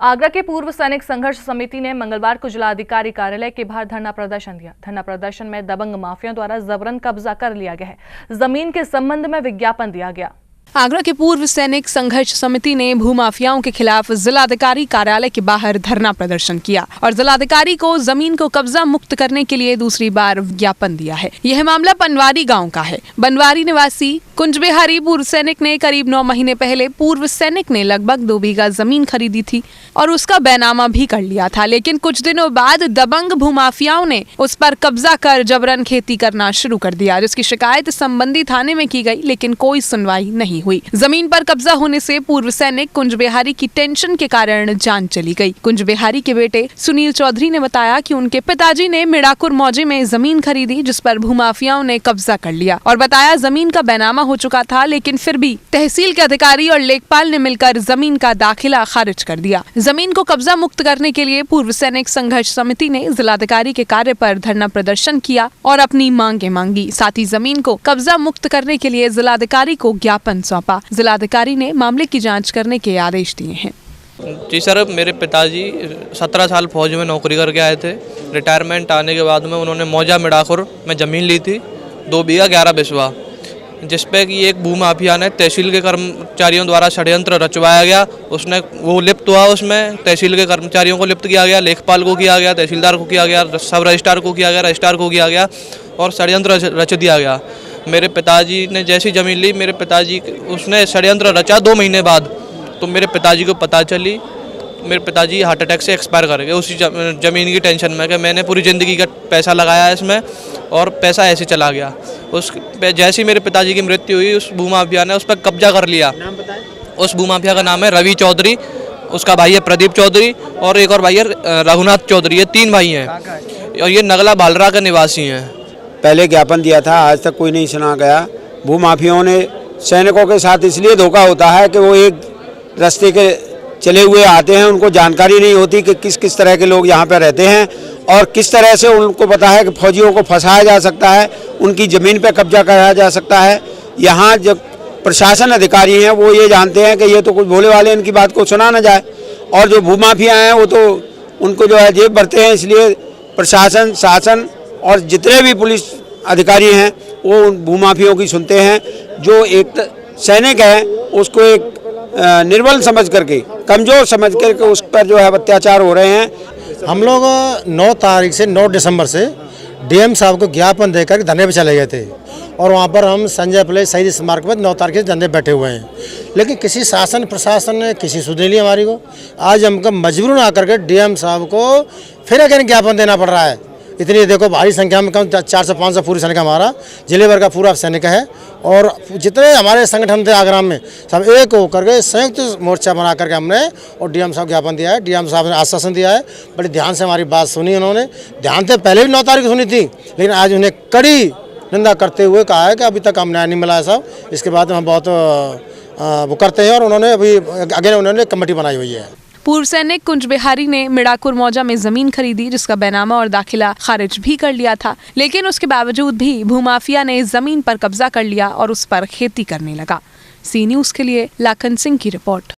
आगरा के पूर्व सैनिक संघर्ष समिति ने मंगलवार को जिलाधिकारी कार्यालय के बाहर धरना प्रदर्शन दिया। धरना प्रदर्शन में दबंग माफिया द्वारा जबरन कब्जा कर लिया गया है। जमीन के संबंध में विज्ञापन दिया गया। आगरा के पूर्व सैनिक संघर्ष समिति ने भूमाफियाओं के खिलाफ जिलाधिकारी कार्यालय के बाहर धरना प्रदर्शन किया और जिलाधिकारी को जमीन को कब्जा मुक्त करने के लिए दूसरी बार ज्ञापन दिया है। यह मामला बनवारी गांव का है। बनवारी निवासी कुंज बिहारी पूर्व सैनिक ने करीब 9 महीने पहले पूर्व सैनिक ने लगभग 2 बीघा जमीन खरीदी थी और उसका बैनामा भी कर लिया था, लेकिन कुछ दिनों बाद दबंग भूमाफियाओं ने उस पर कब्जा कर जबरन खेती करना शुरू कर दिया, जिसकी शिकायत संबंधी थाने में की गई, लेकिन कोई सुनवाई नहीं हुई। जमीन पर कब्जा होने से पूर्व सैनिक कुंज बिहारी की टेंशन के कारण जान चली गई। कुंज बिहारी के बेटे सुनील चौधरी ने बताया कि उनके पिताजी ने मिडाकुर मौजे में जमीन खरीदी, जिस पर भूमाफियाओं ने कब्जा कर लिया और बताया जमीन का बैनामा हो चुका था, लेकिन फिर भी तहसील के अधिकारी और लेखपाल ने मिलकर जमीन का दाखिला खारिज कर दिया। जमीन को कब्जा मुक्त करने के लिए पूर्व सैनिक संघर्ष समिति ने जिलाधिकारी के कार्य पर धरना प्रदर्शन किया और अपनी मांगे मांगी। साथ ही जमीन को कब्जा मुक्त करने के लिए जिलाधिकारी को ज्ञापन सौंपा। जिलाधिकारी ने मामले की जांच करने के आदेश दिए हैं। जी सर, मेरे पिताजी 17 साल फौज में नौकरी करके आए थे। रिटायरमेंट आने के बाद में उन्होंने मौजा मिडाकुर में ज़मीन ली थी, 2 बीघा 11 बिस्वा, जिस पे कि एक भूमाफिया ने तहसील के कर्मचारियों द्वारा षड्यंत्र रचवाया गया। उसने वो लिप्त हुआ, उसमें तहसील के कर्मचारियों को लिप्त किया गया, लेखपाल को किया गया, तहसीलदार को किया गया, सब रजिस्ट्रार को किया गया, रजिस्ट्रार को किया गया और षड्यंत्र रच दिया गया। मेरे पिताजी ने जैसी ज़मीन ली, मेरे पिताजी उसने षड्यंत्र रचा 2 महीने बाद, तो मेरे पिताजी को पता चली। मेरे पिताजी हार्ट अटैक से एक्सपायर कर गए उसी ज़मीन की टेंशन में कि मैंने पूरी ज़िंदगी का पैसा लगाया है इसमें और पैसा ऐसे चला गया। उस जैसी मेरे पिताजी की मृत्यु हुई, उस भूमाफिया ने उस पर कब्जा कर लिया। नाम बताएं? उस भूमाफिया का नाम है रवि चौधरी, उसका भाई है प्रदीप चौधरी और एक और भाई है रघुनाथ चौधरी। ये 3 भाई हैं और ये नगला भालरा के निवासी हैं। पहले ज्ञापन दिया था, आज तक कोई नहीं सुना गया। भूमाफियाओं ने सैनिकों के साथ इसलिए धोखा होता है कि वो एक रास्ते के चले हुए आते हैं, उनको जानकारी नहीं होती कि किस किस तरह के लोग यहाँ पर रहते हैं और किस तरह से उनको पता है कि फौजियों को फंसाया जा सकता है, उनकी ज़मीन पर कब्जा कराया जा सकता है। यहाँ जब प्रशासन अधिकारी हैं वो ये जानते हैं कि ये तो कुछ भोले वाले, इनकी बात को सुना ना जाए, और जो भूमाफिया हैं वो तो उनको जो है जेब भरते हैं। इसलिए प्रशासन, शासन और जितने भी पुलिस अधिकारी हैं वो उन भूमाफियों की सुनते हैं। जो एक सैनिक है उसको एक निर्बल समझ करके, कमज़ोर समझ करके उस पर जो है अत्याचार हो रहे हैं। हम लोग 9 तारीख से 9 दिसंबर से डीएम साहब को ज्ञापन देकर धरने पे चले गए थे और वहाँ पर हम संजय प्लेस शहीद स्मारक पर 9 तारीख से धरने बैठे हुए हैं, लेकिन किसी शासन प्रशासन ने किसी सुध नहीं ली हमारी को। आज हमको मजबूरन आकर के डीएम साहब को फिर अगर ज्ञापन देना पड़ रहा है। इतनी देखो भारी संख्या में, कम 400-500 पूरी सैनिक हमारा जिले भर का पूरा सैनिक है और जितने हमारे संगठन थे आगरा में सब एक होकर के संयुक्त मोर्चा बना करके हमने और डीएम साहब ज्ञापन दिया है। डीएम साहब ने आश्वासन दिया है, बड़े ध्यान से हमारी बात सुनी उन्होंने। ध्यान से पहले भी 9 तारीख को सुनी थी, लेकिन आज उन्हें कड़ी निंदा करते हुए कहा है कि अभी तक हम न्याय नहीं मिला है साहब। इसके बाद हम बहुत वो करते हैं और उन्होंने अभी आगे उन्होंने कमेटी बनाई हुई है। पूर्व सैनिक कुंज बिहारी ने मिडाकुर मौजा में जमीन खरीदी, जिसका बैनामा और दाखिला खारिज भी कर लिया था, लेकिन उसके बावजूद भी भूमाफिया ने जमीन पर कब्जा कर लिया और उस पर खेती करने लगा। सी न्यूज़ के लिए लाखन सिंह की रिपोर्ट।